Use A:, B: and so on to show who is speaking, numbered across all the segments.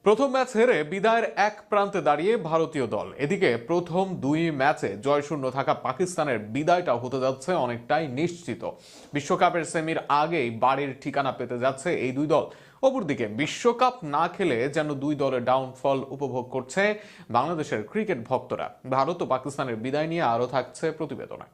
A: প্রথম ম্যাচ হেরে বিদায়ের এক প্রান্তে দাঁড়িয়ে ভারতীয় দল। এদিকে প্রথম দুই ম্যাচে জয়শূন্য থাকা পাকিস্তানের বিদায়টা হতে যাচ্ছে অনেকটাই নিশ্চিত। বিশ্বকাপের সেমির আগেই বাড়ির ঠিকানা পেতে যাচ্ছে এই দুই দল। অপরদিকে বিশ্বকাপ না খেলে যেন দুই দলের ডাউনফল উপভোগ করছে বাংলাদেশের ক্রিকেট ভক্তরা। ভারত ও পাকিস্তানের বিদায় নিয়ে আরও থাকছে প্রতিবেদনে।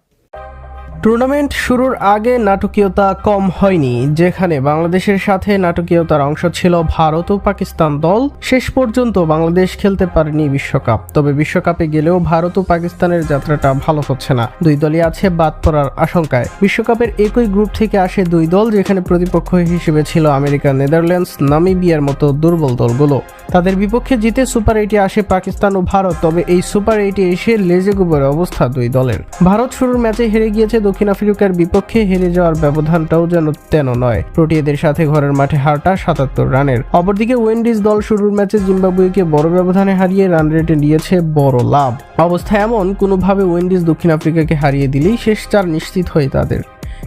B: টুর্নামেন্ট শুরুর আগে নাটকীয়তা কম হয়নি। যেখানে বাংলাদেশের সাথে নাটকীয়তার অংশ ছিল ভারত ও পাকিস্তান দল, শেষ পর্যন্ত বাংলাদেশ খেলতে পারেনি বিশ্বকাপ। তবে বিশ্বকাপে গেলেও ভারত ও পাকিস্তানের যাত্রাটা ভালো হচ্ছে না। দুই দলই আছে বাদ পড়ার আশঙ্কায়। বিশ্বকাপের একই গ্রুপ থেকে আসে দুই দল, যেখানে প্রতিপক্ষ হিসেবে ছিল আমেরিকা, নেদারল্যান্ডস, নামিবিয়ার মতো দুর্বল দলগুলো। তাদের বিপক্ষে জিতে সুপার এইটে আসে পাকিস্তান ও ভারত। তবে এই সুপার এইটে এসে লেজে গোবরে অবস্থা দুই দলের। ভারত শুরুর ম্যাচে হেরে গিয়েছে দক্ষিণ আফ্রিকার বিপক্ষে। হেরে যাওয়ার ব্যবধানটাও যেন তেন নয়। প্রোটিয়াদের সাথে ঘরের মাঠে হারটা ৭৭ রানের। অপরদিকে ওয়েন্ডিজ দল শুরুর ম্যাচে জিম্বাবুয়েকে বড় ব্যবধানে হারিয়ে রান রেটে নিয়েছে বড় লাভ। অবস্থা এমন, কোনোভাবে ওয়েন্ডিজ দক্ষিণ আফ্রিকাকে হারিয়ে দিলেই শেষ চার নিশ্চিত হয় তাদের।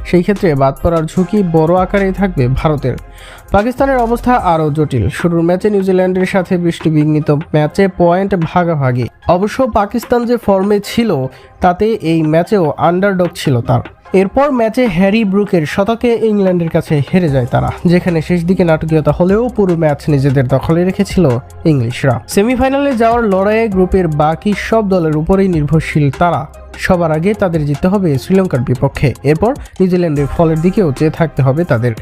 B: সেই ক্ষেত্রে বাদ পড়ার ঝুঁকি বড় আকারেই থাকবে ভারতের। পাকিস্তানের অবস্থা আরও জটিল। শুরুর ম্যাচে নিউজিল্যান্ডের সাথে বৃষ্টিবিঘ্নিত ম্যাচে পয়েন্ট ভাগাভাগি। অবশ্য পাকিস্তান যে ফর্মে ছিল তাতে এই ম্যাচেও আন্ডারডগ ছিল তার। এরপর ম্যাচে হ্যারি ব্রুকের শতকে ইংল্যান্ডের কাছে হেরে যায় তারা, যেখানে শেষ দিকে নাটকীয়তা হলেও পুরো ম্যাচ নিজেদের দখলে রেখেছিল ইংলিশরা। সেমিফাইনালে যাওয়ার লড়াইয়ে গ্রুপের বাকি সব দলের উপরেই নির্ভরশীল তারা। সবার আগে তাদের জিততে হবে শ্রীলঙ্কার বিপক্ষে, এরপর নিউজিল্যান্ডের ফলের দিকেও চেয়ে থাকতে হবে তাদের।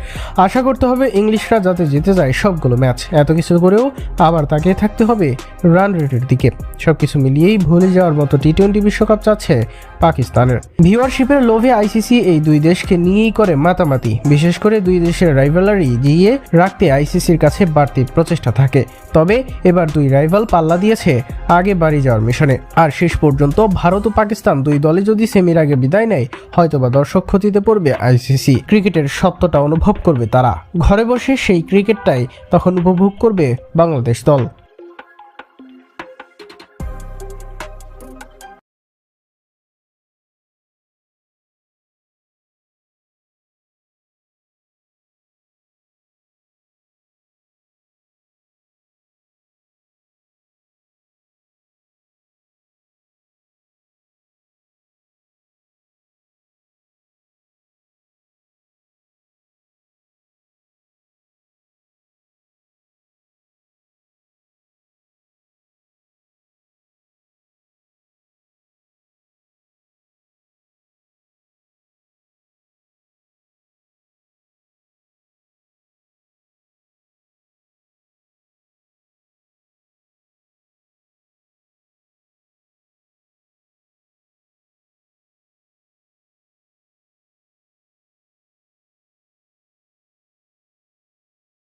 B: আশা করতে হবে ইংলিশরা যাতে জিতে যায় সবগুলো ম্যাচ। এত কিছু করেও আবার তাকিয়ে থাকতে হবে রান রেটের দিকে। সবকিছু মিলিয়েই ভুলে যাওয়ার মতো টি-20 বিশ্বকাপ চাচ্ছে পাকিস্তানের। ভিউয়ারশিপের লোভে আইসিসি এই দুই দেশকে নিয়েই করে মাতামাতি। বিশেষ করে দুই দেশের রাইভালারি জিয়ে রাখতে আইসিসির কাছে বাড়তি প্রচেষ্টা থাকে। তবে এবার দুই রাইভাল পাল্লা দিয়েছে আগে বাড়ি যাওয়ার মিশনে। আর শেষ পর্যন্ত ভারত ও পাকিস্তান দুই দলে যদি সেমির আগে বিদায় নেয়, হয়তোবা দর্শক ক্ষতিতে পড়বে আইসিসি। ক্রিকেটের সত্যটা অনুভব করবে তারা। ঘরে বসে সেই ক্রিকেটটাই তখন উপভোগ করবে বাংলাদেশ দল।